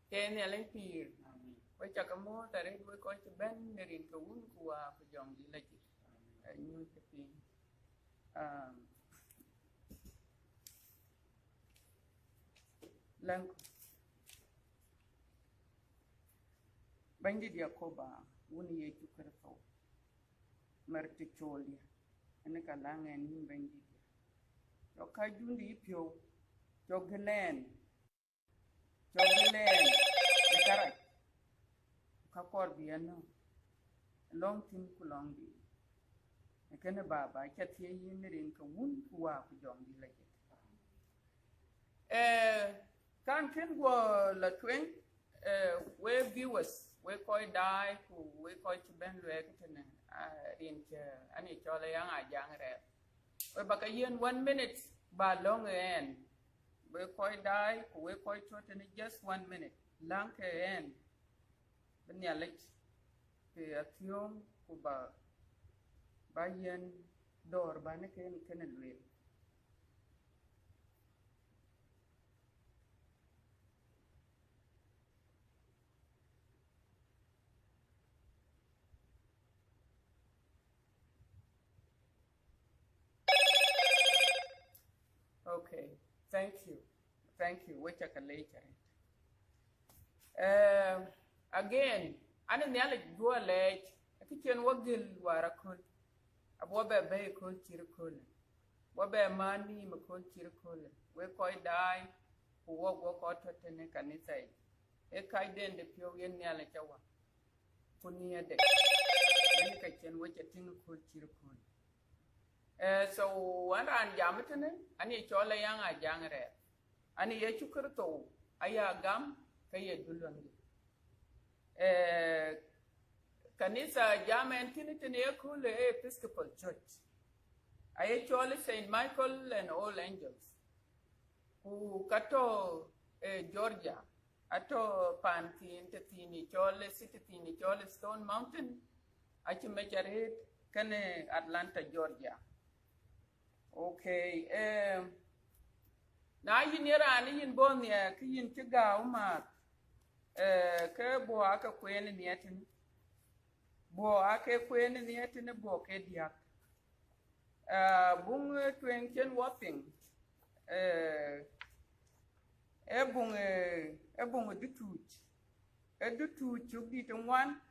Ke ne len pir. We chakamo tare we ko te ben nerin ko un kuwa ko jong di laji. Ñu te pin. Lanko. Bandi dia koba woni ye chukar fo. Marte cholia. Ene ka langen ni bandi dia. Yo ka jundi pio. Joglen. Karai. Ka kor biano. Long tin ku long di. Ekene baba cha tie yin rin ka wun kuwa ku jong di laji. Kan ken go la twen we viewers we koi die ku we koi to ben le kitene in che ani chola yang a jang re we baka yen 1 minute ba long en we koi die ku we koi to tene just 1 minute lang ke en ben ya lech ke atiom ku ba yen dor ba ne ken lwe. Okay, thank you. Which I can later. Again, I didn't nearly go a late. A kitchen wagil were a cool. A wobber bay cold chiricol. Wobber money, a cold chiricol. We quite die, who walk out to neck and inside. A kite then the pure yen nearly chawa. Punya de. Any kitchen which a tin cold chiricol. So one and Yamatane, and a chola yang a jangere. And a chukurto, aya gum, kaya dulangi. Kanisa Yaman Tinitania Kule Episcopal Church. I chola Saint Michael and All Angels. Who kato Georgia, ato Pantin, Tatini, Chola, Citini, Chola Stone Mountain, Achimacharet, Kane Atlanta, Georgia. Okay, now you near any in Bonia, Kiyin Tiga, Kerboaka Queen in Yetin, Boake Queen in Yetin, a book, Ediak. Bung Twenkin Wapping, Ebung the tooth. A do two chuk it in one,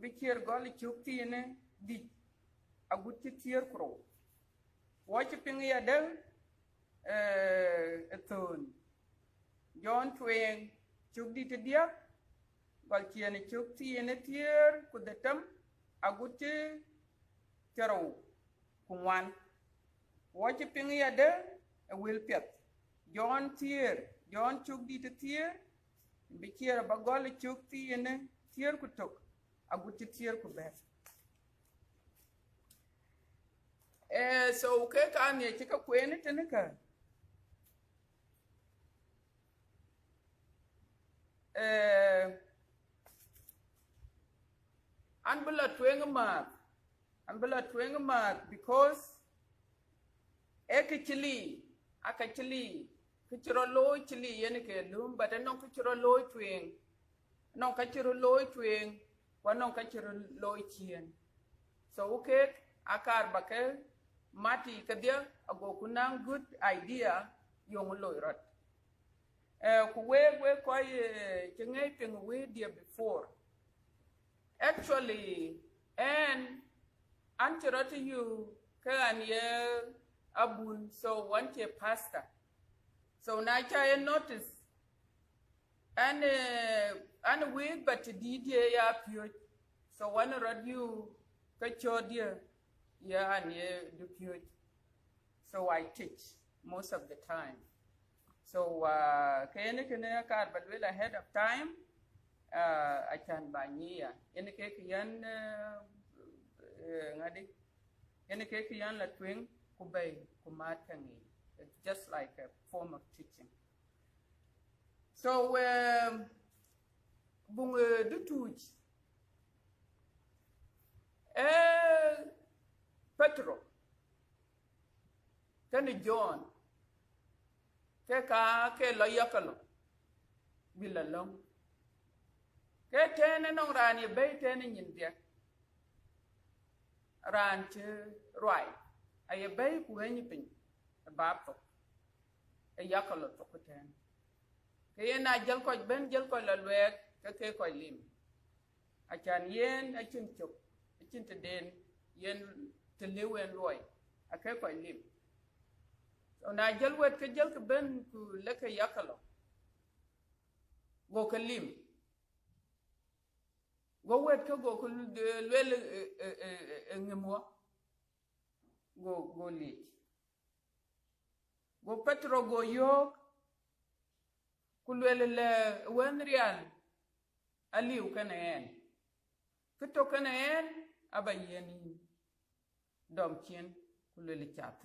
be here golly chuk tea in it, a good tear crow. Watch a ping ya del a tone. John Twain chuk di dia, Galchian chuk tea in a tear, could the tum a good tero, one. Watch a ping ya del a will pet. John chuk di tear, be here a bagoli chuk tea in a tear could took a good tear could best. So ke kan ye tika kwene tenika anbula twenga mark because ekachili kichiro loy chili yene ke lum but non kichiro loy twing non kichiro loy twing wa non kichiro loy chien so okay akar bakel mati kadia ago kunang good idea yung loirat kuwe koy chengay ping we dia before actually and antirata you kan ye abun so want a pasta so na cha notice and we but did ya pure so one rod you kachodia yeah, and do pure. So I teach most of the time. So can but well ahead of time I can buy near. In the cake yan in the cake yan la twing kubay kumatangi. It's just like a form of teaching. So bung do tuj Petro, Kenny John, ke la yakalo, bila long ke tene nong ran ye bay tene nyin dia ran che roi ay bay ku enyi pin ba to e yakalo to ko tene ke yena jel ko ben jel ko la lwek ke ko lim achan yen achin chok achin te den yen te lewen loy ake ko lim so na jel wet ke jel ke ben ku leke yakalo go ke lim go wet ke go ku lwel ngemo go li go petro go yok ku lwel le wen real aliu kana en kito kana en abayeni dom chien ku lwel chat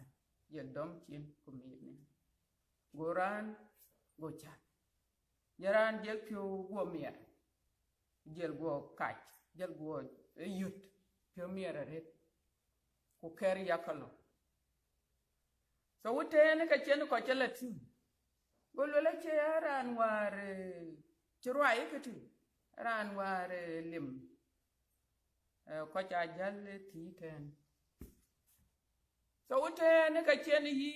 ye dom chien ku mi goran go chat yaran jel pyo go mier jel go kach jel go yut pyo mier ret ku ker yakalo so wutene ka chen ko chelati go lwel che yaran war chirwai kiti ran war lim ko cha jal ti ten so wutene ka chen yi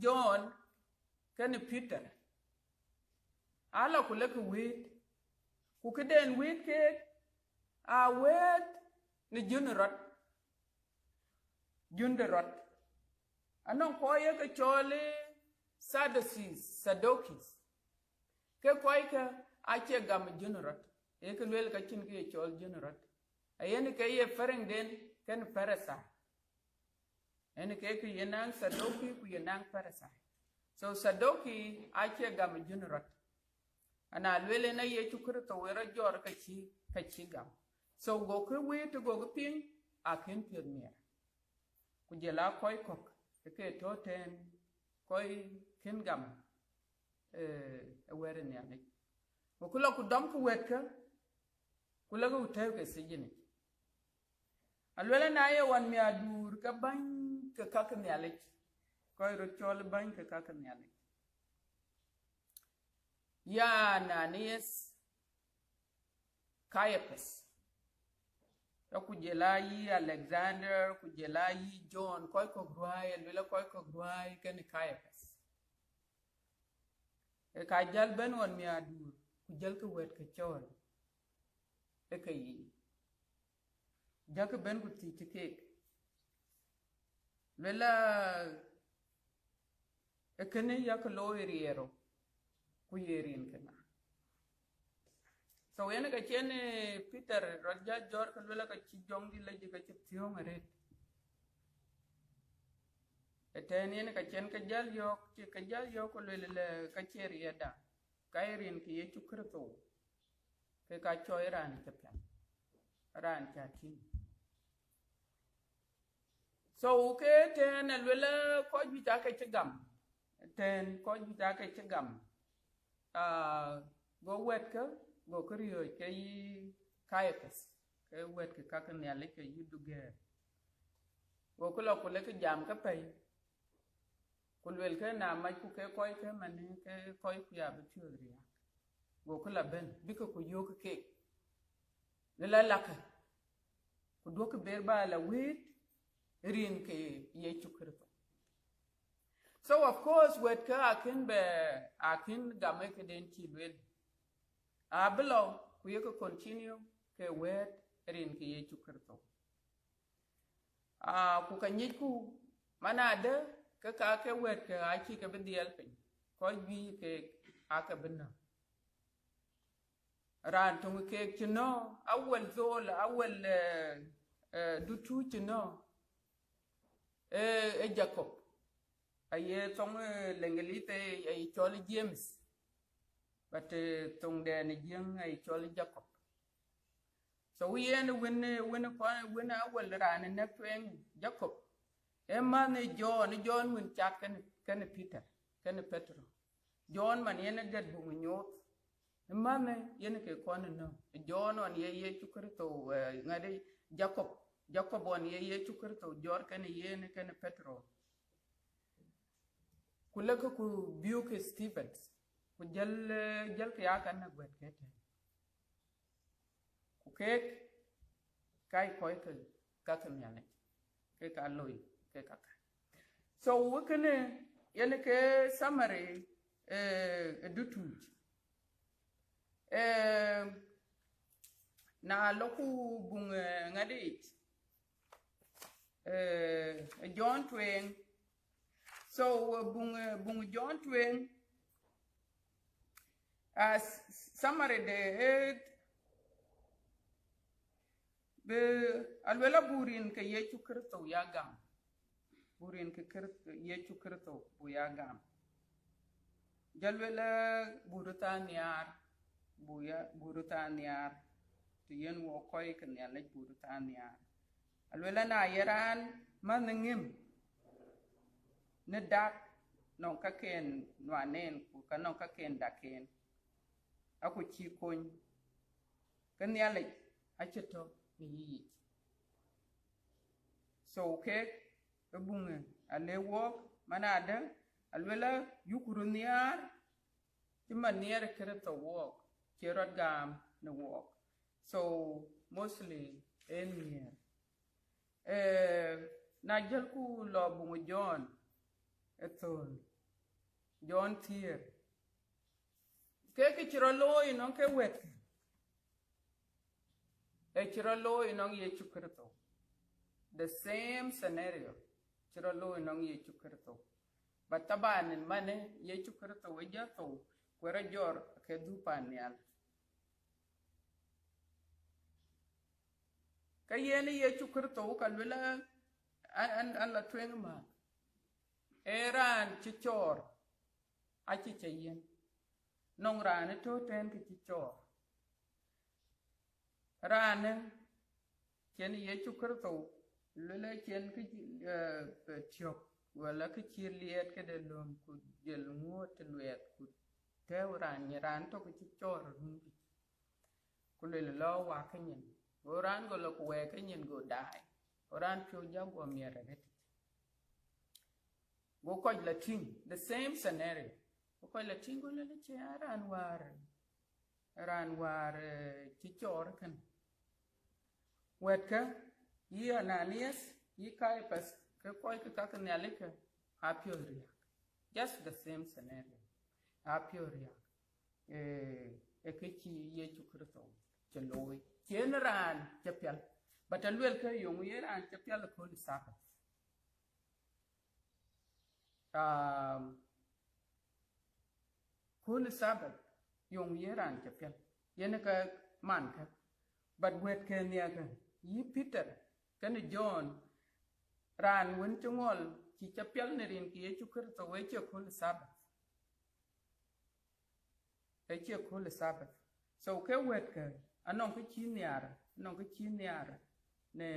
John kan Peter ala kule ku wit ku keden wit ke a wet ni junrot junderot anon ko ye ke chole sadokis ke koy ka ache gam junrot e ke lel ka chin ke chol junrot ayene ke ye fereng den ken parasa ene ke yenang sadoki ku yenang parasa so sadoki ache gam junrot ana lele na ye chukuru to wera jor ka chi gam so go ke we to go pin akin pirmier ku jela koy kok ke to ten koy kin gam wera ne ani ko kula ku dom ku wetka kula go tew ke sijini alwele na ye wan mi adur ka ban ka ka ne ale koy ro chol ban ka ka ne ale ya Ananias Caiaphas kujela yi Alexander kujela yi John koy ko gruay lele koy ko gruay ken Caiaphas e ka jal ben won mi adur ku jel ko wet ke chol e kay jak ben ku ti ke lele e ken yak lo eriero ku yerin kana so yana ka chene Peter raja jor ka lele ka chi jongi la ji ka chi tiong ret eten yana ka chen ka jal yok ko lele ka cheri yada kairin ki ye chukrto ke ka choiran ke plan ran cha tin so ke ten lele ko ju ta ka chigam ten ko ju ta ka chigam go wet ka go kriyo ke Caiaphas ke wet ke ka ne ale ke yuduge go kula kule ke jam ka pay kulwel ke na ma ku ke koy ke mane ke koy ku ya bituriya go kula ben biko ku yok ke la laka ku do ke berba la wit rin ke ye chukrto so of course wet ka akin game ke den ti lwel ablo ku ye ko continue ke wet rin ke ye chukrto ku ka nyiku manade ka ke wet ke achi ke bediel pin ko bi ke aka binna ran tung ke chino awel zol awel dutu chino Jacob aye tong lengelite ay chol James but tong de ne jeng ay chol Jacob so we end when awel ran ne twen Jacob emane John win chat kan Peter kan Petro John man yene gad bu nyot emane yene ke kono no John on ye chukrito ngade Jacob on ye chukrito jor kan yene kan Petro kulaka ku biuke Stevens ku jal ka ya kan na gwet ke te ku ke kai koi ka kan ya ne ke ka loy ke ka so wukene yene ke summary dutu na loku bung ngadit John Twing so bung John Twing as summary de be alwela burin ke yechu kristo ya gam burin ke yechu kristo bu ya gam jalwela burutan yar to yen wo koy kan ya lek burutan yar alwela na yaran maningim ne dak non ka ken nwanen ku ka non ka ken daken aku chi kon kan ya lek acheto ni so ke bunga ale wok manada alwela yukuruniar timanier kereta wok kerot gam ne wok so mostly engineer na jelku lo bungu John etol John tier ke chiro loy non ke wet chiro loy non ye chukrito the same scenario chiro loy non ye chukrito but taban mane ye chukrito we jato kwera jor ke dupan yal kayene ye chukrito kalwela an la twengma eran chichor achi chayen nong rane to ten ki chichor rane chen ye chukrito lele chen ki tiok wala ki chirliet ke de lom ku jel ngot luet ku tewran ran to ki chichor rumbi ku lele lo wa kenyen oran go lo ku we kenyen go dai oran pyo jago miere net go ko la ting the same scenario go ko la ting go le che ran war chichor kan weka yi Ananias yi Caiaphas ke koy ka kan ya leke apioria just the same scenario apioria ke chi ye chukrito che loy ran chapel batalwel ke yong ye ran chapel ko lisaka kul sabat yong yeran chapel yene ka man ka but wet ke nia ka yi Peter kan John ran won chungol chi chapel ne rin ki chu kristo we che kul sabat so ke wet ka anon ke chi niar ne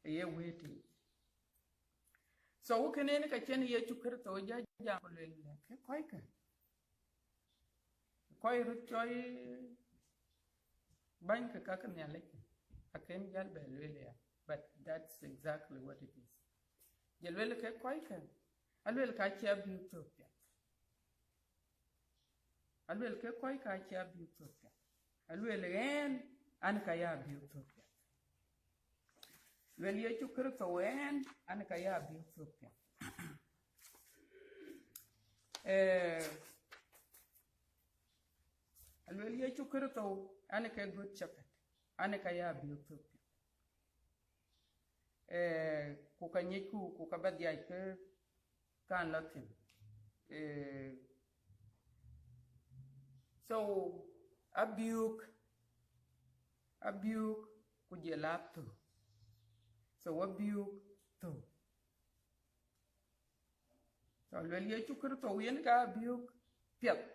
ye weti so ukene ka chen ye chu kristo ja ko le ke koy ru choy bank ka kan ya lek akem jal be le but that's exactly what it is jelwel ke koy ka alwel ka chi abi utopia alwel ke koy ka chi abi utopia alwel en an ka ya abi utopia wel ye chu kristo en an ka ya abi utopia alwel ye chu kristo an ka good shepherd an ka ya abi utopia ku ka nyiku ku ka badia ke kan latin so abiok ku jelapto so abiok to so alwel ye chu kristo yen ka abiok piɛth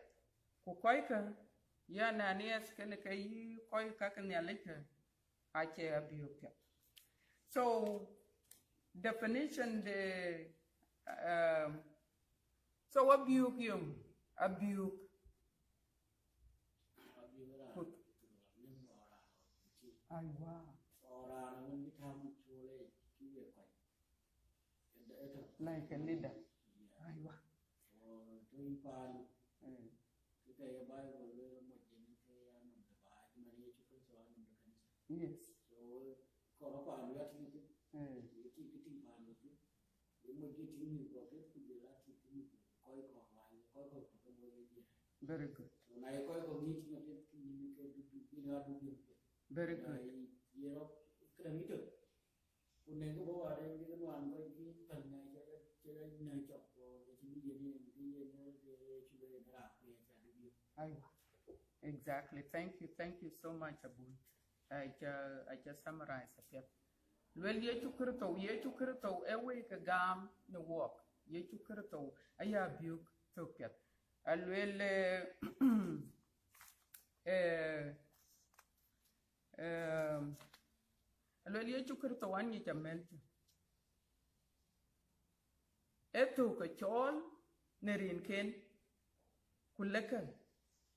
ku koy ka ya Ananias kene ka yi koy ka kan ya leke ache abiok piɛth so definition de so abiok yom abiok aywa like a leader aywa Yes. Very good. Very good. Exactly. Thank you so much, Abu. I just summarize a bit. Well, ye chukurto, ewe ka gam no walk. Ye chukurto, aya buk topet. Alwell, alwell ye chukurto one ye jamel. Eto ka chol nerin ken kuleka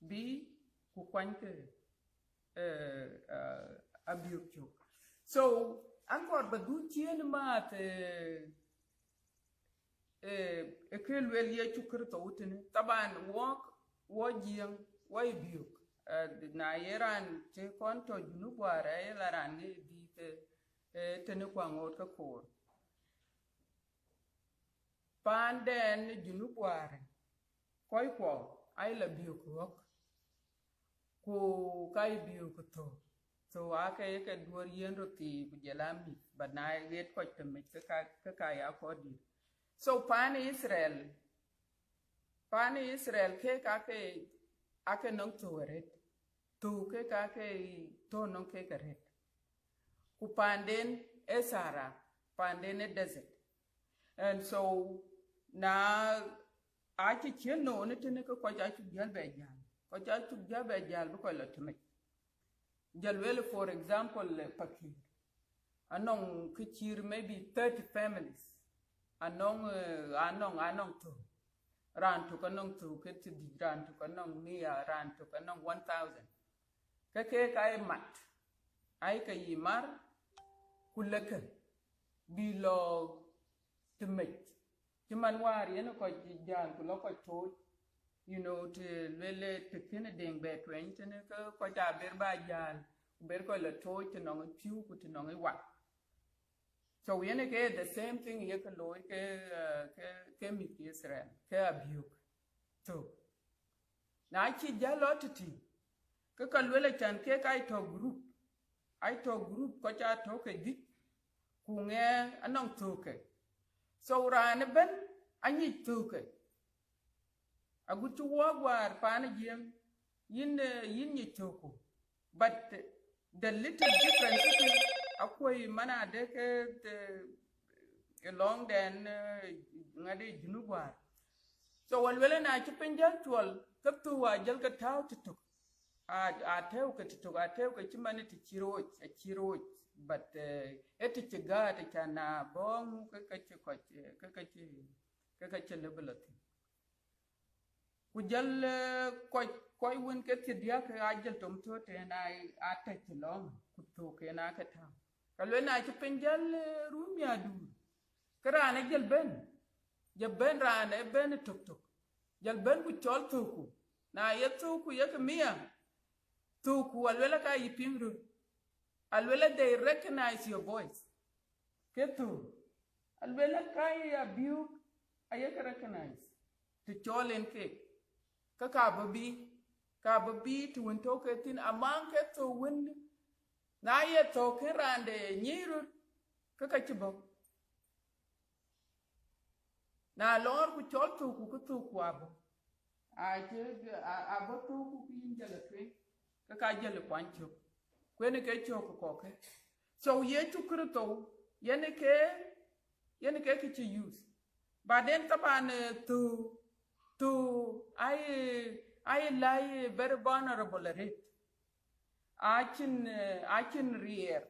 bi kukwanke abiok chok. So angkor badu chien mat ekelwel ye chukurto utene taban wo jiang wo biok na yeran che konto junubware yelaran ne bi tene kwangot ka kor panden junubware koi ko ai la biok wok ku kai biok to so ake ke duor yen roti bujelami but na get ko teme ka ya kodi so pan Israel ke ake nong turet tu ke to nong ke keret ku panden esara panden desert and so na achi cheno ne tene ko ja chu be jal ko la teme jalwele for example pakir anong kichir maybe 30 families anong to ran to kanong to ke ti ran to kanong mia ran to kanong 1000 ke kai mat ai ka yimar kulaka bilo temet timan war yen ko jal ko ko to you know to lele tekene ding be twenty ne ko ja ber ba jal ber ko la to to no piu ku to no wa so we get the same thing ye ko loy ke mi Israel ke abiok to na chi jalo titi ke ka lele chan ke kai to group ko ja to ke dik ku nge anong to ke so ran ben anyi to ke agutu wagwar pan jiem yin ni toko but the little difference is akwai mana de ke along then ngade junubwar so walwele na chipinjal twal kaptu wa jal ka taw titok a tew ka titok a tew ka chimani ti chiro but eti chiga ta kana bong ka chi lebelati kujal koy won ke tidia ke ajal tom to te na ata tilong kuto ke na ka ta kalwe na ci penjal rumia du krana jel ben rana ben tok jal ben ku chol tuku na yetuku yak miya tuku alwela ka yipingru alwela they recognize your voice ketu alwela ka abiok ayek recognize to chol en ke ka babi to win to ke tin among ke to win na ye to ke rande nyiru ka chibo na lor ku chol to ku to ku abo abo to ku injala twe ka jale kwancho kwene ke choko koke so ye chukurto yene ke ki use but then taban to I lie very vulnerable rate I can rear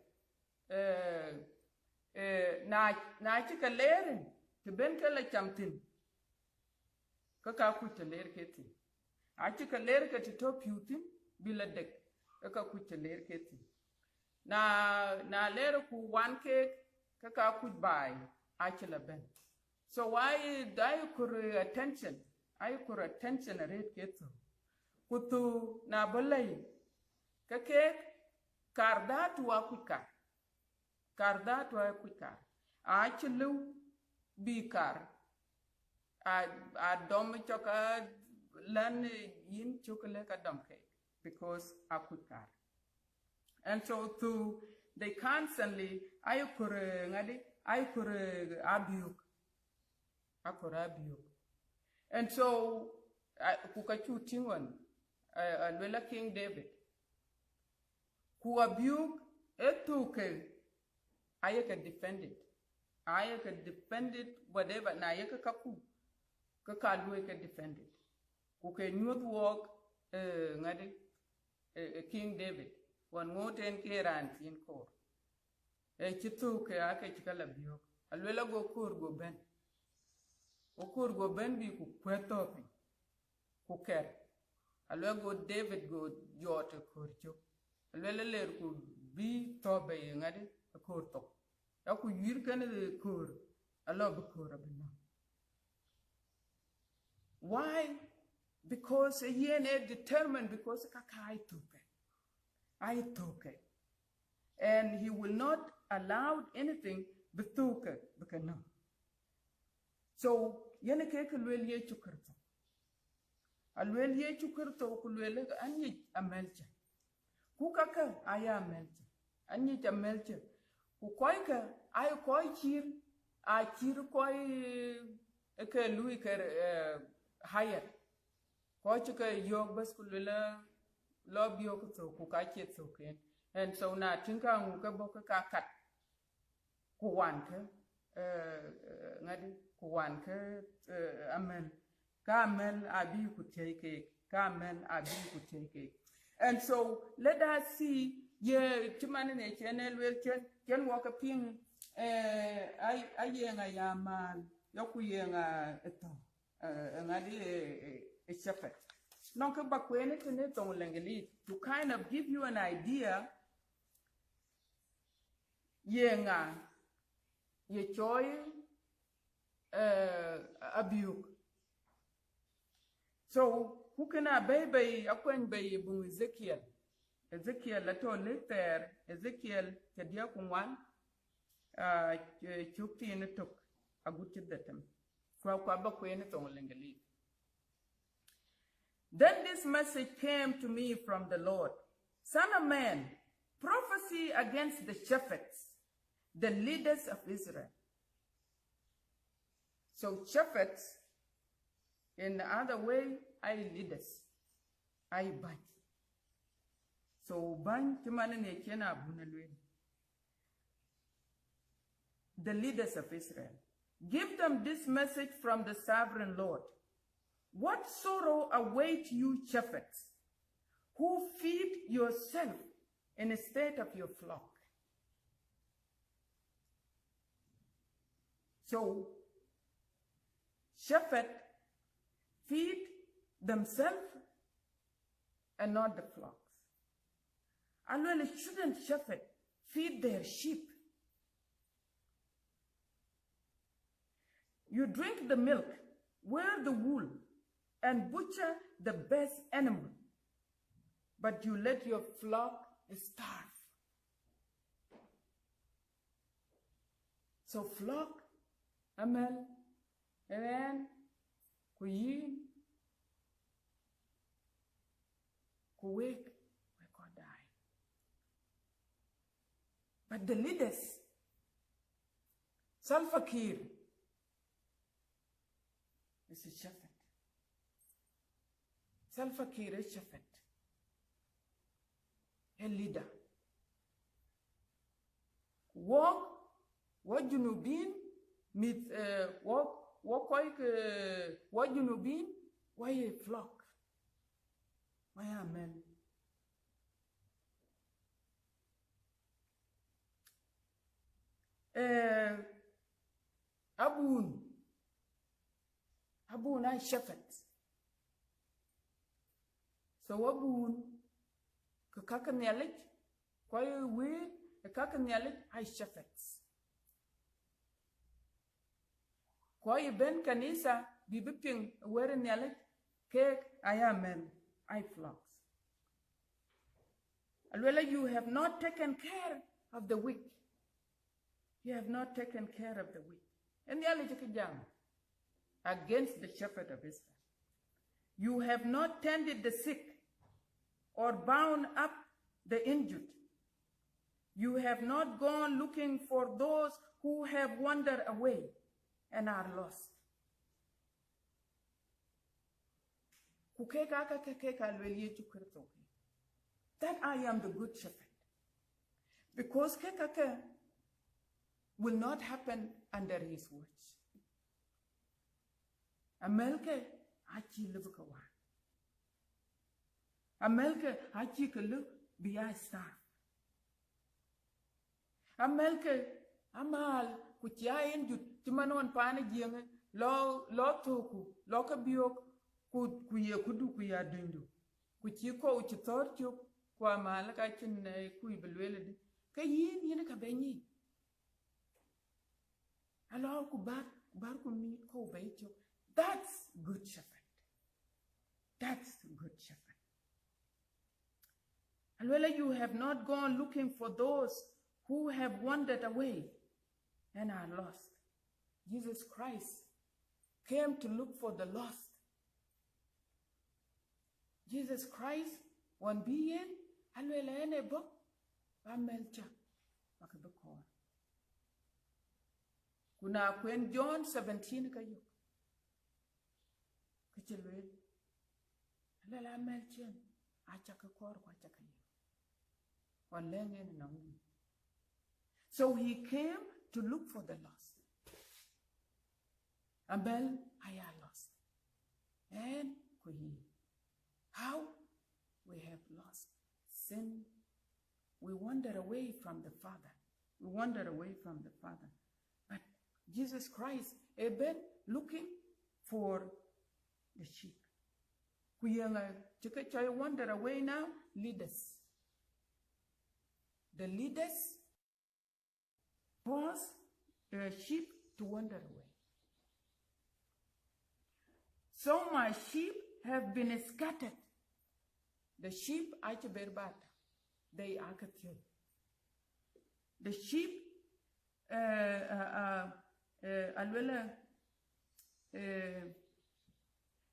na chika lerin to ben kala chamtin ka ku te ler keti a chika ler ke to putin bila dek ka ku te ler keti na ler ku one cake ka ku bai a chila ben so why die kur attention ai kur attention rate keto kutu na balai kake kardatu wa kuka kardatu wa kuka a chilu bikar a dom choka lan yin chokale ka domke because a kuka. And so to they constantly I kur abiok akur abiok. And so kukachu tingwan alwela King David ku abiok etuke ayaka defended whatever na ayaka kaku kakalwe ka defended ku ke nyuth walk King David wan ngoten ke ran tin kor chituke ake chikala biok alwela go kur go ben okur go ben bi ku kwetopi ku ker alwela go David go jote korcho alwela ler ku bi tobe ngadi kur to aku yir kan kur alo be kur abina. Why? Because he is determined, because I took it. And he will not allow anything betuke bekana. So yene ke kulwel ye chukurto. Alwel ye chukurto kulwel anyi amelche. Kukaka aya amelche. Anyi amelche. Kukoika ay koi chir a chir koi ke lui ke higher. Kochika yog bas kulwela lobby okuto kukachet soken. And so na tinka nguka boka kat kuwanka ngadi kuwanka amel kamel abi kuteke kamel abi kuteke. And so let us see ye chimani ne channel wel chen waka ping ayenga yaman yokuyenga eto ngadi shepherd. Nonke bakwene tene tong lengeli to kind of give you an idea yenga ye choy abiok. So who can a baby akwen bay bu Ezekiel lato liter Ezekiel kedia kumwan chukti in tok aguti detem kwa bakwene tong lengeli. Then this message came to me from the Lord. Son of man, prophecy against the shepherds, the leaders of Israel. So shepherds, in the other way, are leaders. I ban. So ban the leaders of Israel. Give them this message from the sovereign Lord. What sorrow awaits you, shepherds, who feed yourself in the state of your flock? So, shepherds feed themselves and not the flocks. And really, shouldn't shepherds feed their sheep? You drink the milk, wear the wool, and butcher the best animal, but you let your flock starve. So flock, amel, eren, kuyin, kuwek, we could die. But the leaders, Salva Kiir, is a shepherd. Salva Kiir is shepherd, a leader. Walk, what you know been, meet walk like what you know been, why a flock, why a man. Abun I shepherds. So abun kakakanelik, quite weird, a kakanelik I shepherds. Quite ben kanisa bi biping were nyale ke ayamen I flocks. Alwela, you have not taken care of the weak. You have not taken care of the weak. And the against the shepherd of Israel. You have not tended the sick or bound up the injured. You have not gone looking for those who have wandered away and are lost. That I am the good shepherd. Because kekake will not happen under his watch. Amelke achi livukawa. Amelke achi kalu biya star. Amelke amal kutia injut timanon pane jienge lo toku lo abiok kuye kudu kuya dundu kuchiko uchitorchu kwa mal ka chin kuy belwele ka yin ka benyi alo ku bar ku mi ko becho. That's good shepherd. That's good shepherd. Alwela, you have not gone looking for those who have wandered away and are lost. Jesus Christ came to look for the lost. Jesus Christ one being alwela ene bo amelcha makabekor. Kuna kwen John 17 kayo. Kachelwe alwela amelchen achakakor kwa chakayo. Walenge nangu. So he came to look for the lost. Abel, I am lost. And kuhi. How? We have lost sin. We wander away from the Father. We wander away from the Father. But Jesus Christ, Abel, looking for the sheep. We wander away now, leaders. The leaders cause the sheep to wander away. So my sheep have been scattered. The sheep they are killed. The sheep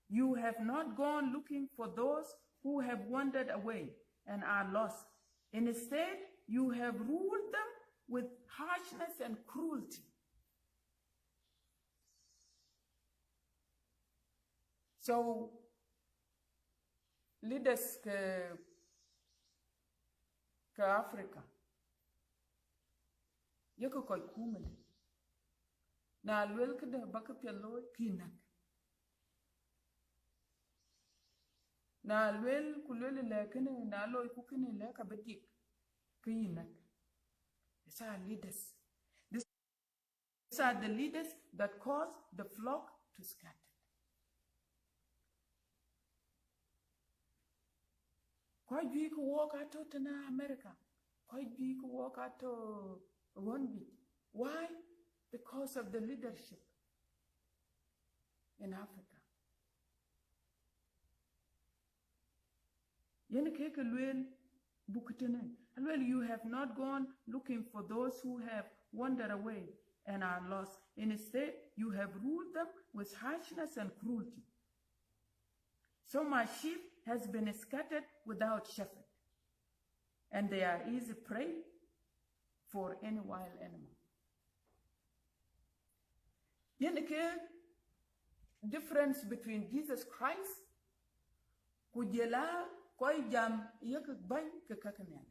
you have not gone looking for those who have wandered away and are lost. Instead, you have ruled them with harshness and cruelty. So, leaders ka Africa, yako koi kumele, na alwel kada baka pialo kinak. Na alwel kulwele lekene na aloy kukene leka bedik kinak. These are leaders. These are the leaders that cause the flock to scatter. Koi you can walk out to America. Koi you can walk out to one bit. Why? Because of the leadership in Africa. Well, you have not gone looking for those who have wandered away and are lost. Instead, you have ruled them with harshness and cruelty. So my sheep has been scattered without shepherd, and they are easy prey for any wild animal. The difference between Jesus Christ kujela koi jam yak bang kakakanyan.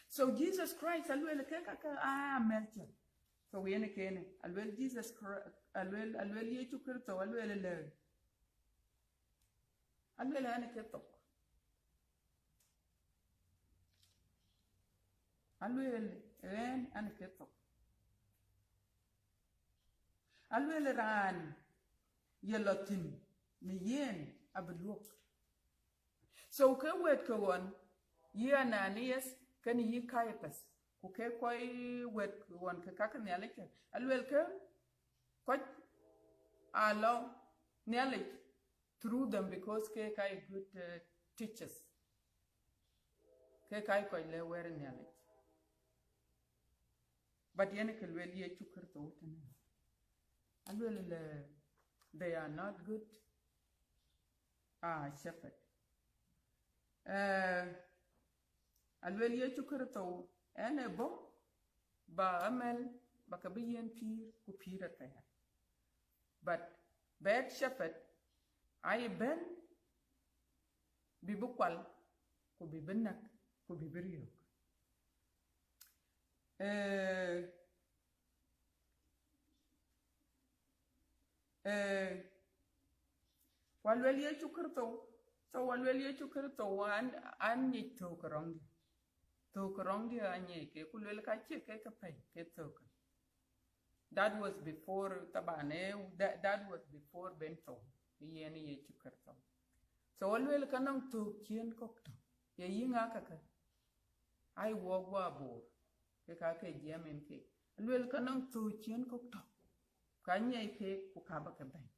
So Jesus Christ alwel kaka melcha. So we kene alwel Jesus alwel yechu kirto alwel le. Alwel ane ketok. Alwel ane ketok. Alwel ran yelotin miyen abluok. So ke wet ko won ye Ananias kan yi Caiaphas ku ke koi wet won ke kakan yaleke alwel ke Quite allow knowledge through them because they are good teachers. They are quite aware knowledge. But yenekal well ye chukar to and well they are not good. Shepherd. And well ye chukar to and a bo ba amel bakabiyan peer ku peer at there. But bad shepherd, I ben bibukwal ku bibenak ku bibiriok. Walwel ye chukurto, so walwel ye chukurto an ye tokarongi. Tokarongi anye ke kulwel ka che ke pay ke toka. That was before tabane, that was before bento. Ye ni ye chukurto. So walwel kanang to kien kokto. Ye yinga kaka. I walk wa board. Ke ka ke jemen ke. Walwel kanang to kien kokto. Kanye ke kukaba ke bay.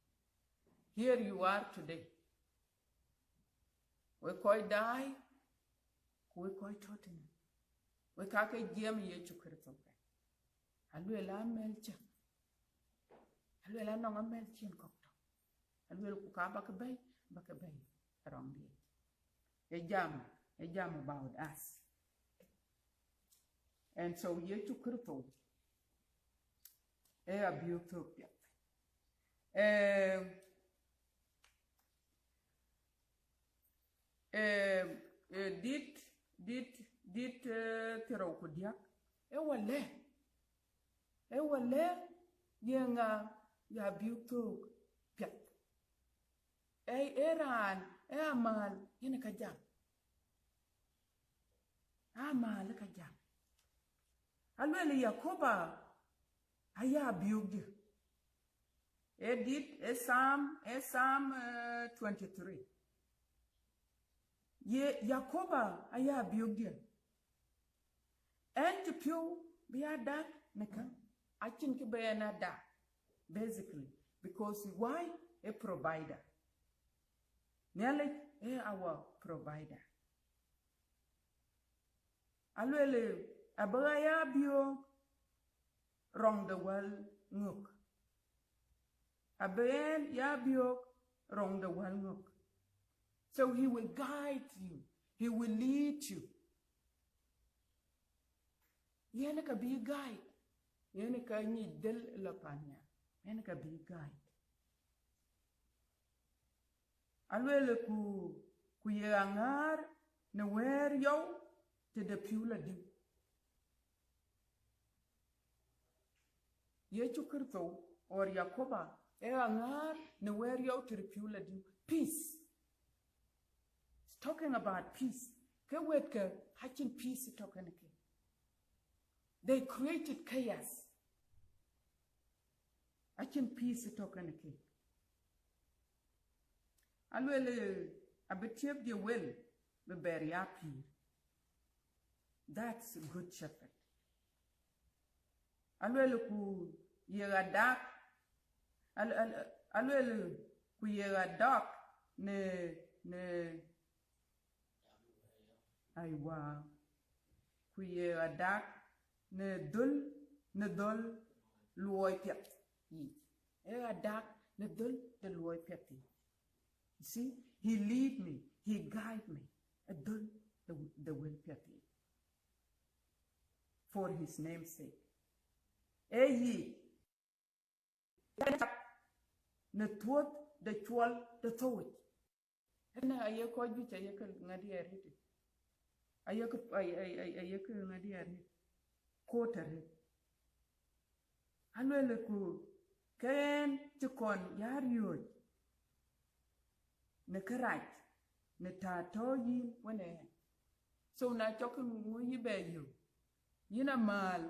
Here you are today. We koi die, we koi totin. We kake jem ye chukurto. Alwela melcha. Alwela nonga melchin kokto. Alwela kukaba ke bay, baka bay around ye. A jam about us. And so ye chukurto. E abiok thok piɛth. Dit tiro kudiak e wale yenga ya abiok thok piɛth. Eran amal yene ka jam. Amal ka jam. Alwele Yakoba aya abiok di. Psalm 23. Ye Yakoba aya abiok di. And to pew be a dark neka. I think be a dark. Basically. Because why? A provider. Nearly our provider. Alwele abaya abiok wrong the well nguk. Aben ya abiok wrong the well nguk. So he will guide you. He will lead you. Yene ka be guide. Yene ka ni del lapanya. Yene ka be guide. Alwele ku yeangar na wer yo te de piula di. Ye chukurto or Yakoba angar na wer yo te de piula di. Peace. It's talking about peace. Ke wet ke hachin peace talking ke. They created chaos. Hachin peace talking ke. Alwele abetiep de well be bury happy. That's a good shepherd. Alwele ku yega dak. Alwele ku yega dak ne aywa ku yega dak ne dol luoy piɛth. Yega dak ne dol de luoy piɛth. You see, he lead me, he guide me. A dol the will piɛth. For his name's sake. Ye ne tuot de chwal de thowit. Ena ayeko jucha ayeko ngadi arite. Ayeko ngadi arite. Kotare. Alwele ku ken chikon yariyo. Ne karaj. Ne tato yin wene. So na chokin nguyi beyo. Yina mal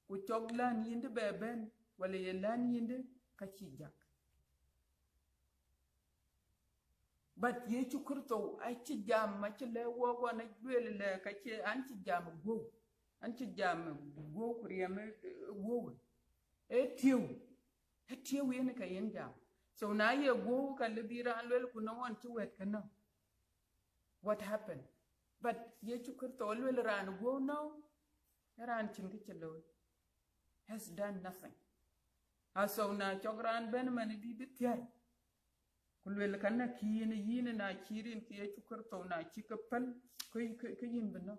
ku choglan yinde beben wala yelan yinde kachijak. But ye chukurto ay ci jam ma ci le wogo na gwele le ka ci an ci jam go. An ci jam go ku riyame go. E tiw Hatie we ne ka yen jam. So na ye go ka libira an lel ku no on to wet kana. What happened? But ye chukurto lel ran go now. Ran chingi chelo has done nothing. So na chogran ben man di bitiar. Kulwel kana ki ne yin na kirin ki ye chukurto na chikapal ko yin beno.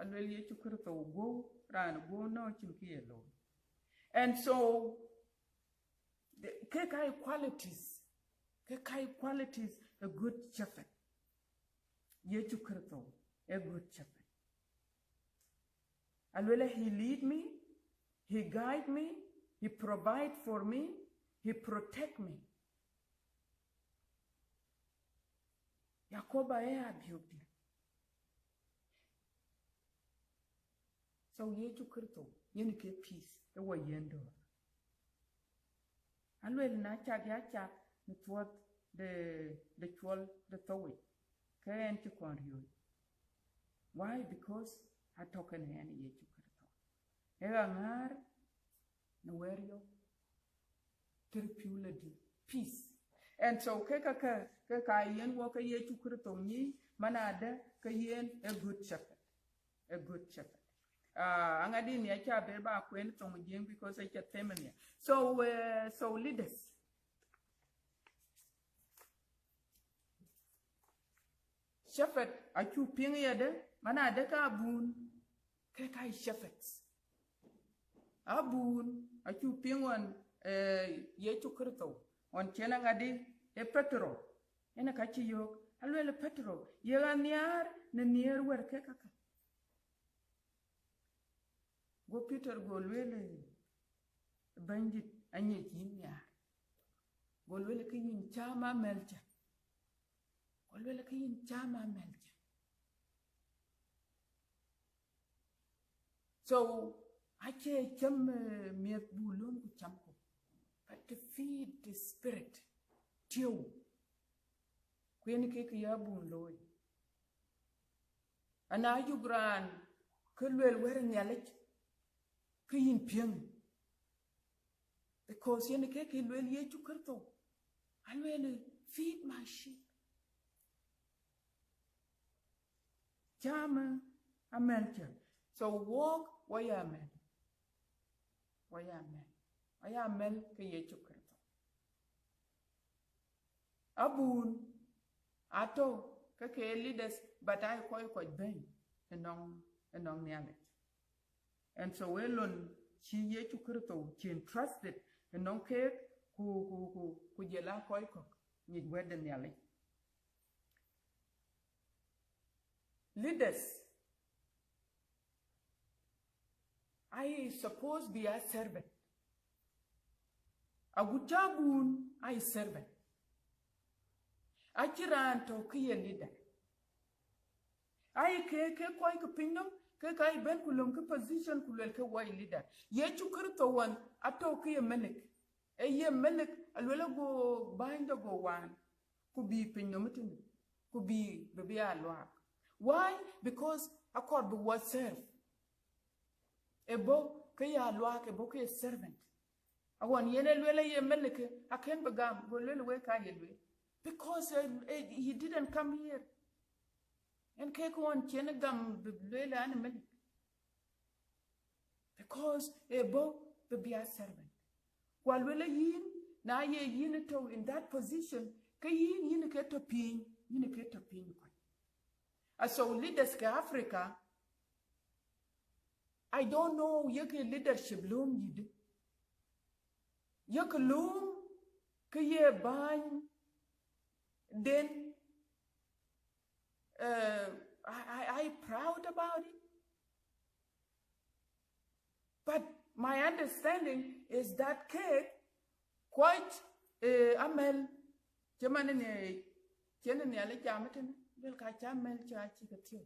Alwel ye chukurto go ran go no chinki yelo. And so kekai qualities a good shepherd. Ye chukurto a good shepherd. Alwele, he lead me, he guide me, he provide for me, he protect me. Yakoba abiok. So ye chukurto, yen ke peace, the way yendo. Alwele na chak nitwat the thok. Kayan chukon you. Why? Because I talk in any ye chukurto. Egangar no werio terpula di peace. And so keka yen waka ye chukurto ni manada kayen a good shepherd. A good shepherd. Angadi ni acha beba kwen tong jing because I get feminine. So leaders. Shepherd achu ping yade manada ka bun. Kekai shepherds. Abun achu pingwan ye chukurto on chena ngadi e Petro ena kachi yok alwele Petro yega niar ne niar wer ke kaka go Peter go lwele bandit anye kinyar go lwele kin chama melcha go lwele kin chama melcha. So I can't miet bulun chamko, but to feed the spirit, tiu. Queen cake yabun loy. And now you gran, kulwel wearing yallet, clean piang. Because yen cake will ye to kurto. I will feed my sheep. Chama a melcher. So walk why amen. Why amen. I am mel ke ye chukurto. Abun ato ke leaders but I koi ben enong nialet. And so elon chi ye chukurto chi entrusted enong ke ku jela koi ko ni wed nialet. Leaders I suppose be a servant. A gujabun I servant. I kiran to kiye leader. I ke koi ke pingdom ke kai ben kulum ke position kulel ke wai leader. Ye chukurto wan ato kiye melik. E ye melik alwela go bind go wan. Could be pingdomitin. Could be a loak. Why? Because accord was served. Ebo kaya loak ebo kaya servant. Awan yene lwela ye meleke aken begam go lwela we kaya lwe. Because he didn't come here. And keko on chene gam lwela ane meleke. Because ebo be a servant. While lwela yin na ye yin to in that position ke yin keto pin kwa. So leaders ke Africa I don't know yeke leadership loom yid. Yeke loom ke ye bany then I proud about it. But my understanding is that cake quite amel jamane ne chene ne ale jamaten bel ka chamel cha chikatio.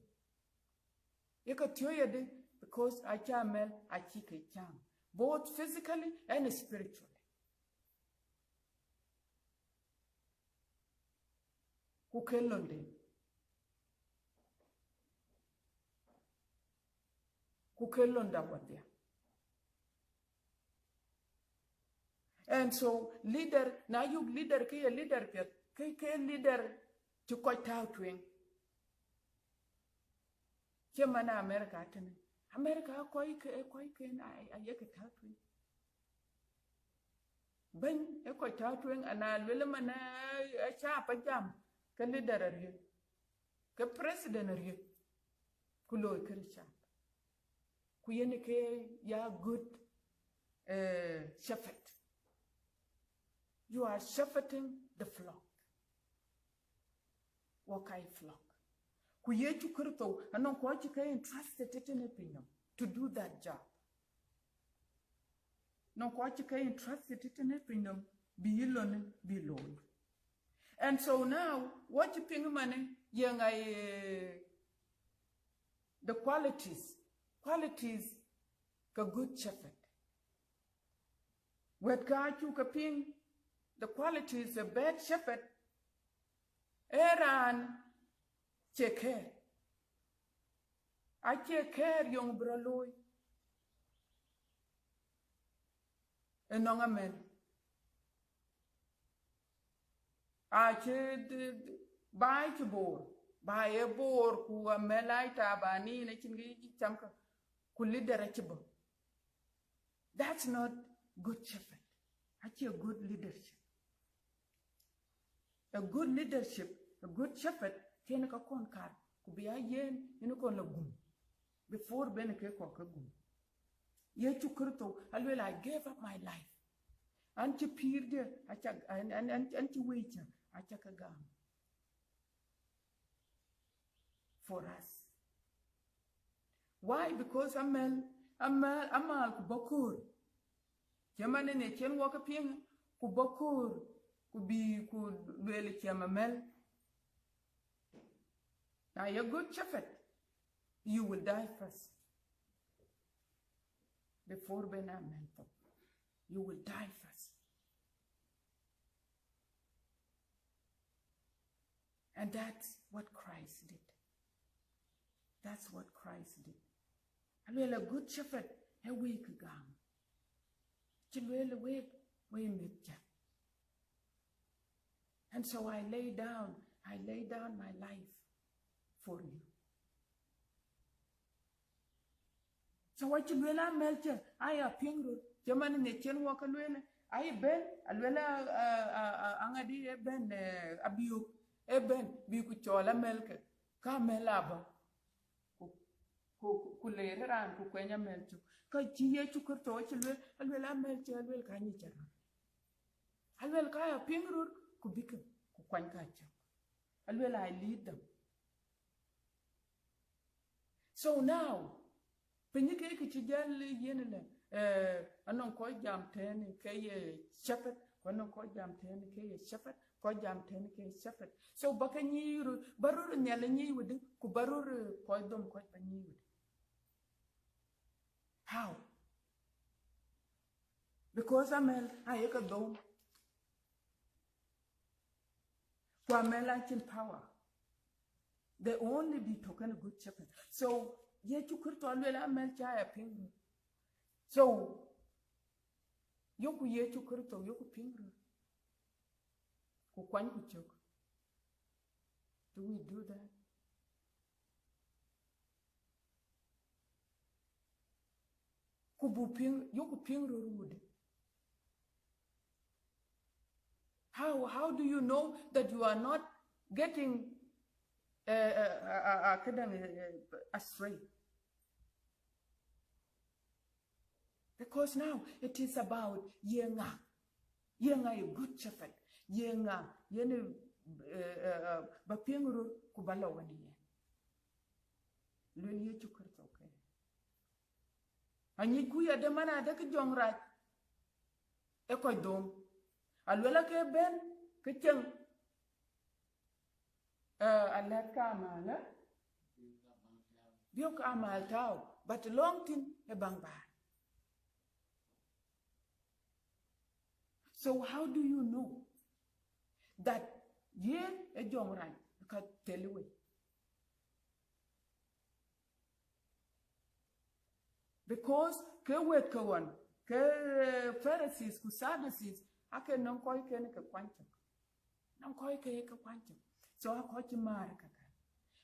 Yekatio yede because I chamel I chikacham both physically and spiritually. Kukelonde. Kukelonda wadia. And so leader, now you leader, ke leader, ke leader to quite out wing. Mana America, America, quite can I get out wing. Ben, a quite out wing, and I will man a sharp a jam, ke leader are you, ke president are you, kulo kircha. Kuyenike ya good shepherd. You are shepherding the flock. Wakai flock. Kuyetu kurto, and on what you can entrusted it in opinion to do that job. No what you can entrusted it in opinion, be alone, be alone. And so now, what you think money, young the qualities ka good shepherd. Wet God you ka ping the qualities a bad shepherd. Eran take care. I take care young braloy. And non amen. I said buy to board. Buy a board who a melaita bani na chingi chamka. That's not good shepherd. Actually, a good leadership. A good leadership, a good shepherd, can a con car, could be a yen in a con gum. Before Beneke Cockagum. Yet to Kurto, I gave up my life. Anti Peer, and anti waiter, I check a gum. For us. Why? Because Amal kubakur. Jamane ne chen waka ping kubakur kubi kuwele chamamel. Now you're good shepherd. You will die first. Before Benamel. You will die first. And that's what Christ did. That's what Christ did. A good shepherd, a weak gum. Chilwell awake, we meet ya. And so I lay down my life for you. So what you will melt ya, I appear, German in the chain walk alwell, I ben, alwella angadi ben abiok, eben, bikuchola milk, camelaba. Kuleran kukwenya melchu ka jiye chukurto chilwe alwela melchu alwel kanyi chara alwel kaya pingrur kubika kukwany kacha alwela I lead them. So now penyike kichijal yenele anon ko jam ten kay shepherd anon ko jam ten kay shepherd ko jam ten kay shepherd. So bakanyiru barur nyale nyi wudu ku barur ko dom ko panyi wudu. How? Because I a dome. Kwamela in power. They only be token a good shepherd. So yet you could always amel chaya ping. So yoku yet you could yoku ping. Kukwan kuchok. Do we do that? How do you know that you are not getting astray? Because now it is about yenga a good shepherd, yenga yene bapinguru kubala wani yen. Lulu chukurto okay. Anyi kuya de mana de jong raj e koy dom alwela ke ben ke ceng alat ka amala biok amal taw but long tin e bang ba. So how do you know that yen e jong raj ka telwe? Because ke wet ka wan ke Pharisees ku Sadducees ake non koy ken ke kwancho non koy ke kwancho so ako ti mar kaka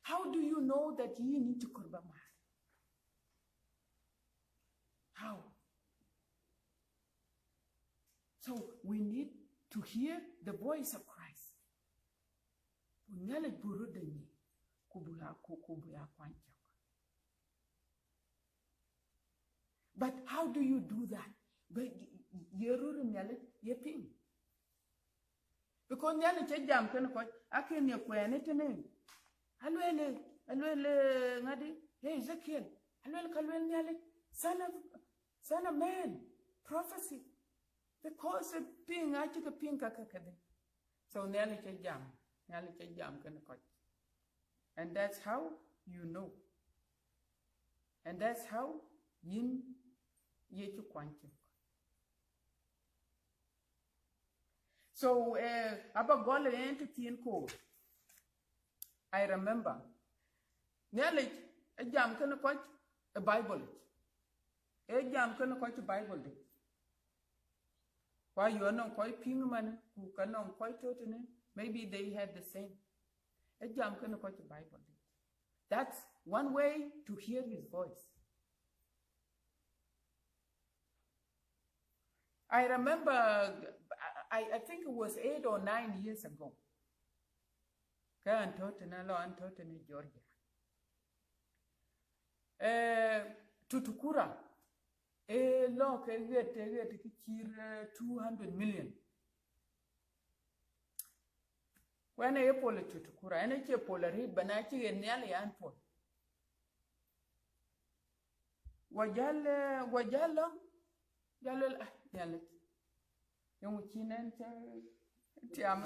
how do you know that you need to kurba mar how so we need to hear the voice of Christ unyale burudeni kubuya kwancho. But how do you do that? But yeruru nyale yeping. Because nyale che jam ken ko akene kwene tene. Alwele ngadi hey Ezekiel. Alwele kalwele nyale son of man prophecy. Because a ping achika ping kakakade. So nyale che jam ken ko. And that's how you know. And that's how yin yetu kwancho. So about gole entity in code. I remember nearly a jam can coach a Bible. A jam can coach a Bible. Why you are not quite pingman who cannot quite totally, maybe they had the same. A jam can coach a Bible. That's one way to hear his voice. I remember, I think it was 8 or 9 years ago. Antotene, Georgia. Tutukura, a law can get 200 million. When I pull it Tutukura, and I pull a read, but I nearly unpull. Wajalo, Yale. Young Chinan Tiam.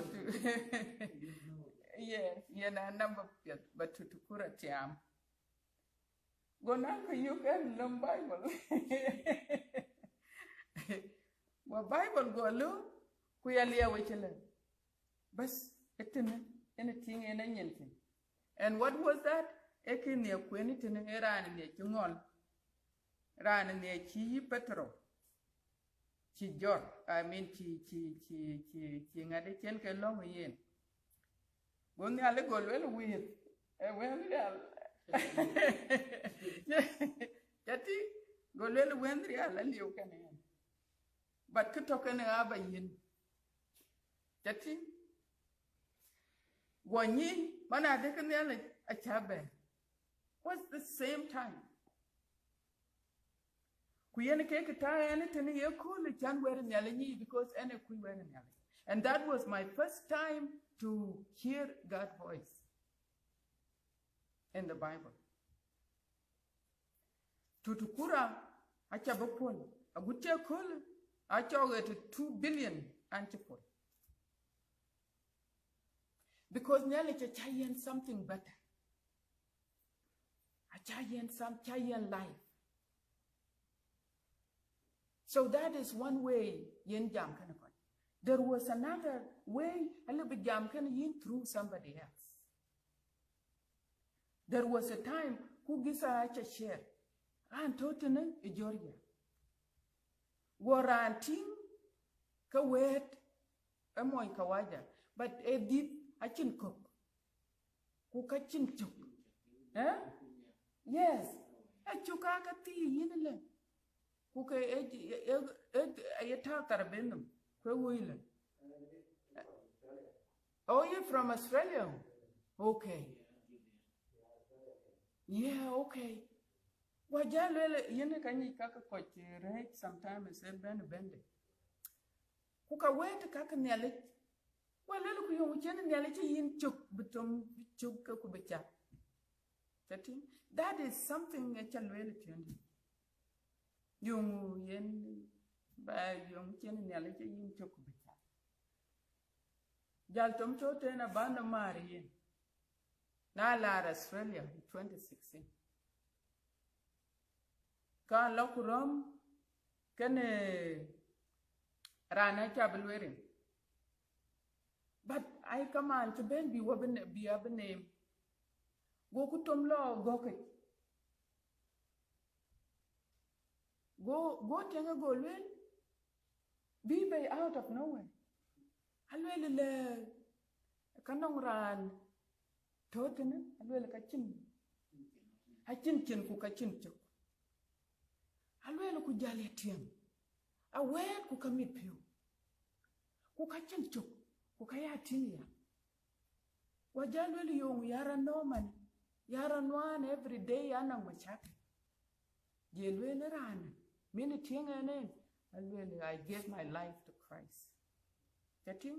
Yeah, number but to Kura Tiam. Go now, you can learn Bible. Well, Bible go look, Kuyalia Wichele. Bus, anything and anything. And what was that? Ekin near Quenitin Eran in the Jungol. Ran in the Chi Petro. Chi Jor, I mean Chi ngade chen ke long yen. Gon ya le gol wel weird. Wen real. Yati gol wel wen real la liu kan yen. But ke token aba yin. Yati Wonyi mana de kan ya a chabe. What's the same time? Kuyene keke ta ene tene ye cool chan were nyaleni because ene kuy were nyale. And that was my first time to hear God's voice in the Bible. Tutukura acha bapol agutia kol acha get 2 billion antipol. Because nyale chayen something better. Chayen life. So that is one way yin jam can. There was another way a little bit jam can yin through somebody else. There was a time who gives a share. And totally a Georgia. Waranting ka wet a moy kawaja. But a deep a chin cook. Who ka chin chuk. Eh? Yes. A chukaka tea yin. Who can a tartar bendum? Oh, you're from Australia? Okay. Yeah, okay. Well, you can you right sometimes and bend. Who can wait to cack and yell it? Well, look, you can yell it in chuk, but chuk kubicha. That is something a child really. Yung yen by yung chen nyale che yin chok bicha. Jal tom chote na banda mari yin. Na la Australia in 2016. Ka lokurom kene rana chabelwerin. But I come on to ben be a name. Go kutom lo goke. go tenga go lwel be by out of nowhere alwel le kanong ran totene alwel ka chin ku ka chin chok alwel ku jale tiem awet ku kamit pio ku ka chin chok ku ka ya tinya wajalwel yung yara noman yara nwan every day anang machake jelwel ran mini tienga nen alwel I gave my life to Christ. Getting?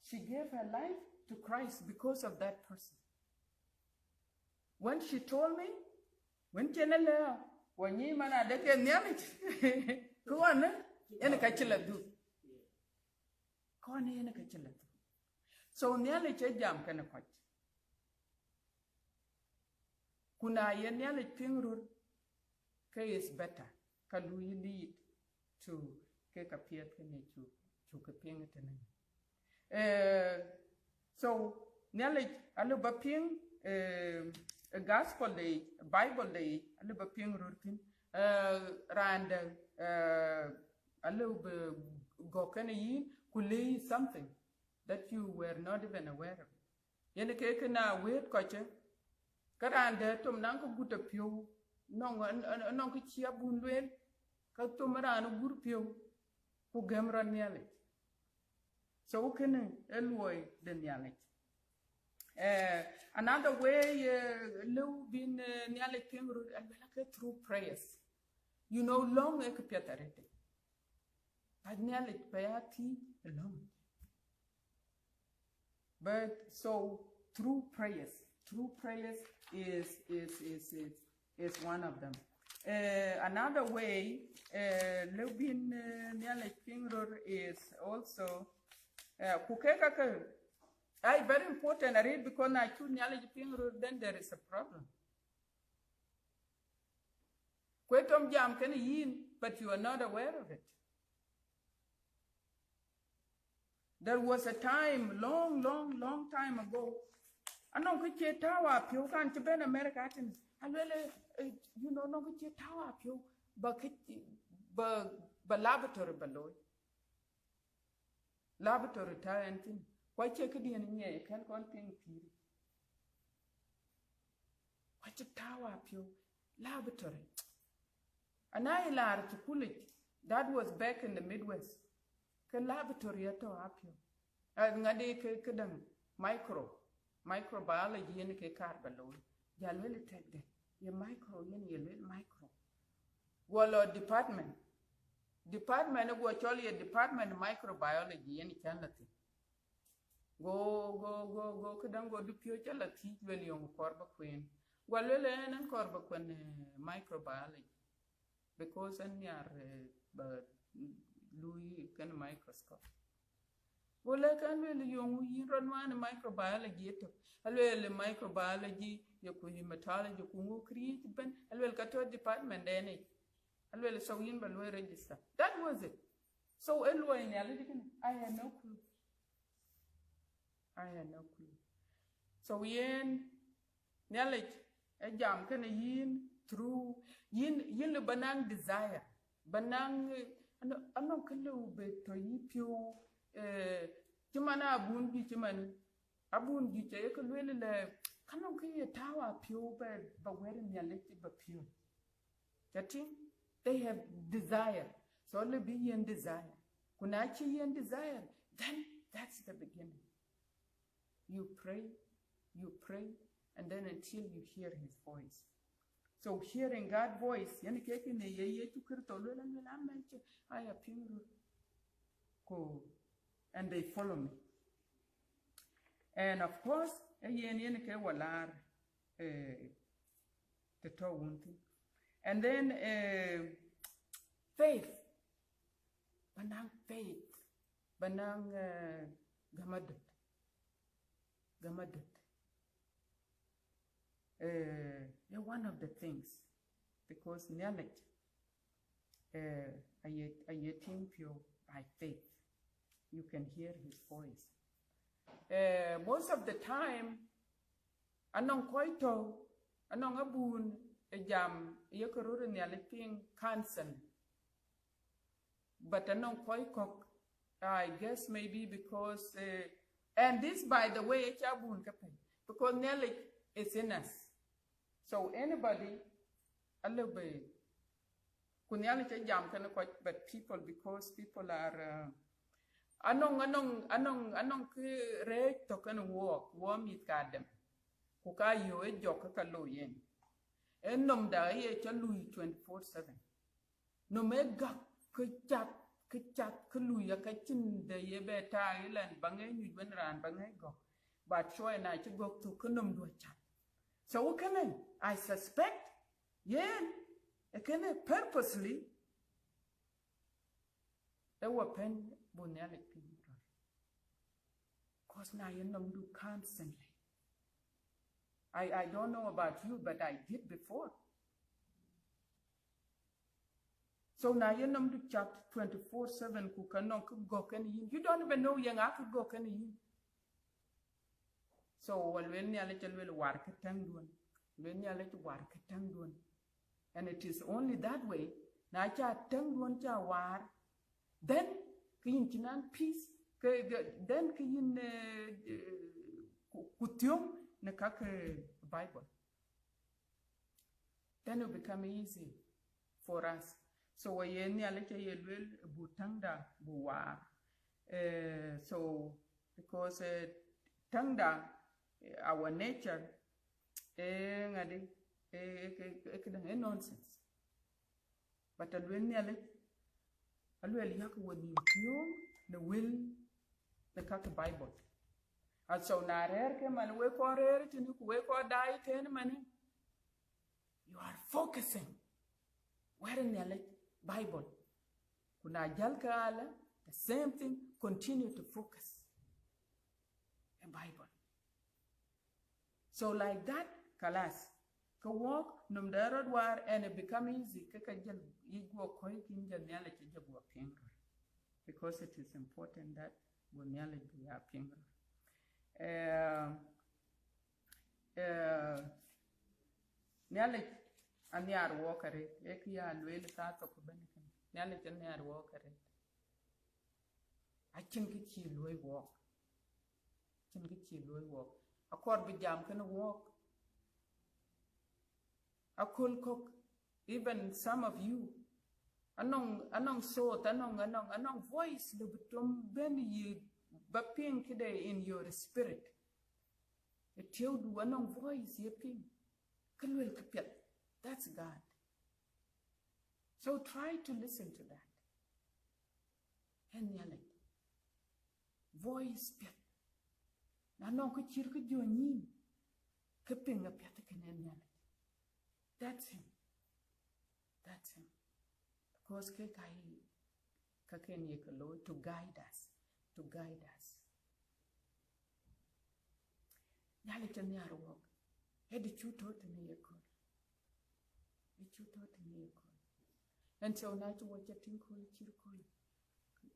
She gave her life to Christ because of that person. When she told me, when Chenela, when you man are decking nearly, go on, and a catchilla do. Corny and a catchilla. So nearly jam can a quite. Kuna yen nearly pingrul, K is better. Can we lead to take a piɛth to kaping it? So nearly a little baping a gospel day, a Bible day, a little baping routine, rand a little go can could lay something that you were not even aware of. Yen a cake na weird coacher, Karanda tom nanko good a pew. Non ki chia bunwel ka tumarano gurpio ku gemra niale so can elwoy the niale another way low bin niale pingru and through prayers you know long ek piatarete but niale payati long but so through prayers is one of them. Another way, Lubin Niale Pingrur is also Kukeka. Very important. I read because I choose Niale Pingrur, then there is a problem. Kwetom jam can yin, but you are not aware of it. There was a time, long time ago. I know which tower, you can't be America. You know, no get tower you but laboratory below laboratory talent why check it in here you can't contain period what a tower you laboratory and I learned to pull it that was back in the Midwest can laboratory at up you ngade ke microbiology in ke car below ya really take that your micro micro well department go actually a department microbiology any chanati go kadang go do pure chalati well yung korba queen well and korba queen microbiology because and but Louis can microscope well can really yung run microbiology to microbiology yoku hematology yoku create ben alwel kato department dene alwel so yin balwe register that was it so elwa in I had no clue so yen knowledge a jam kana yin through yin le banang desire banang ano kalo be to yipio chimana abungi chiman abungi che ko lwele le kanon ke tawa pio ba werin ya leti ba pio chati they have desire so le be yin desire kuna chi yin desire then that's the beginning you pray and then until you hear his voice so hearing God's voice yani ke ne ye tu kirto le la menche aya pingu ko and they follow me and of course yen ke walar the tawunti and then faith banang gamadat one of the things because knowledge ayeting pure by faith you can hear his voice most of the time anong koito anong abun jam yekorur ni aliping cancel. But anong koi kok, I guess maybe because, and this by the way, because nearly is in us. So anybody, a little bit, but people, because people are, anong re token walk, warm it garden. Kuka yo e joka ka lo yen. En nom da ye cha lui 24/7. No me ga ka lui ya ka chin de ye be ta ilan bangai ni ben ran bangai go. But shoy na cha go to ka nom do chat. So can I suspect yen can purposely a weapon bonelli people. Cause na yen nom do constantly. I don't know about you, but I did before. So now you know to chat 24/7 you don't even know young I could go can you. So when you will work a tanguan, when you let work a tanguan. And it is only that way. Now chat tanguan cha war, then kin peace, then kin kutyum. Bible. Then it will become easy for us. So we will butangda buwa. So because tangda our nature nonsense. But alwen yak woni the will the Bible. And so na rare ke man we ko rare tini ku we ko dai ten mani. You are focusing. Where in the Bible? Kuna jal ka ala, the same thing, continue to focus. The Bible. So like that, kalas. Ka walk num darod war and it become easy. Ka jal igwo koi kin jal nyale ki jabwa pinga. Because it is important that we nyale be a pinga. Nyale anyar walkere ekia lwel ta to ko benken nyale anyar walkere a chin ki chi loy walk akor bi jam kan walk akol kok even some of you anong so anong voice the butum ben yi baping kide in your spirit. It told you anong voice yeping. Kalwel kapiat. That's God. So try to listen to that. And yale. Voice piat. Nanong ko chir ko jonin. Kaping a piat kanen yale. That's him. That's him. Because kaken yekalo to guide us. To guide us. Yali can near walk. Had it you taught me a call. It you taught me a call. And so now to watch a tinkle, chirkle.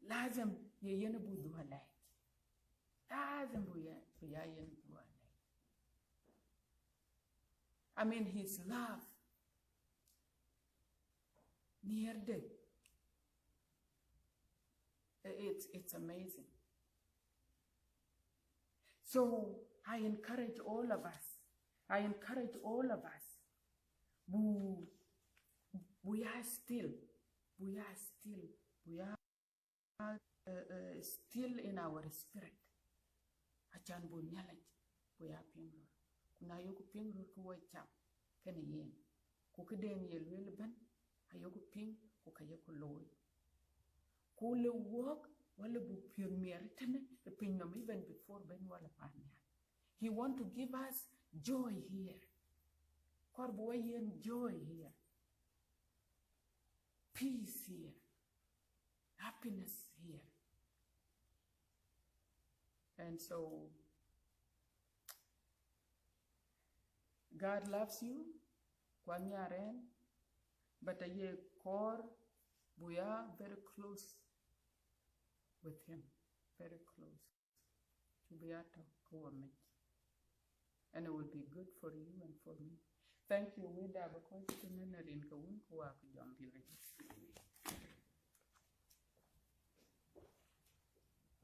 Lazim ye yenabu do a light. Lazim buya yenabu a light. I mean, his love near death. It's amazing. So I encourage all of us. We are still in our spirit. Achan bu nyalaj bu ya pingro. Kuna yoku pingro ku wacham kene yen. Ku keden yelwel ban ayoku ping ku kayoku loy. Ku le walk wala bu pioneer tene the pingnom even before ben wala panya. He want to give us joy here. Korboyen joy here. Peace here. Happiness here. And so, God loves you, kwanyaren, but a ye core, we are very close with him, very close. To be at home. And it will be good for you and for me. Thank you, Wida, because it's a minute in Kawun Kuwak, John Gilly.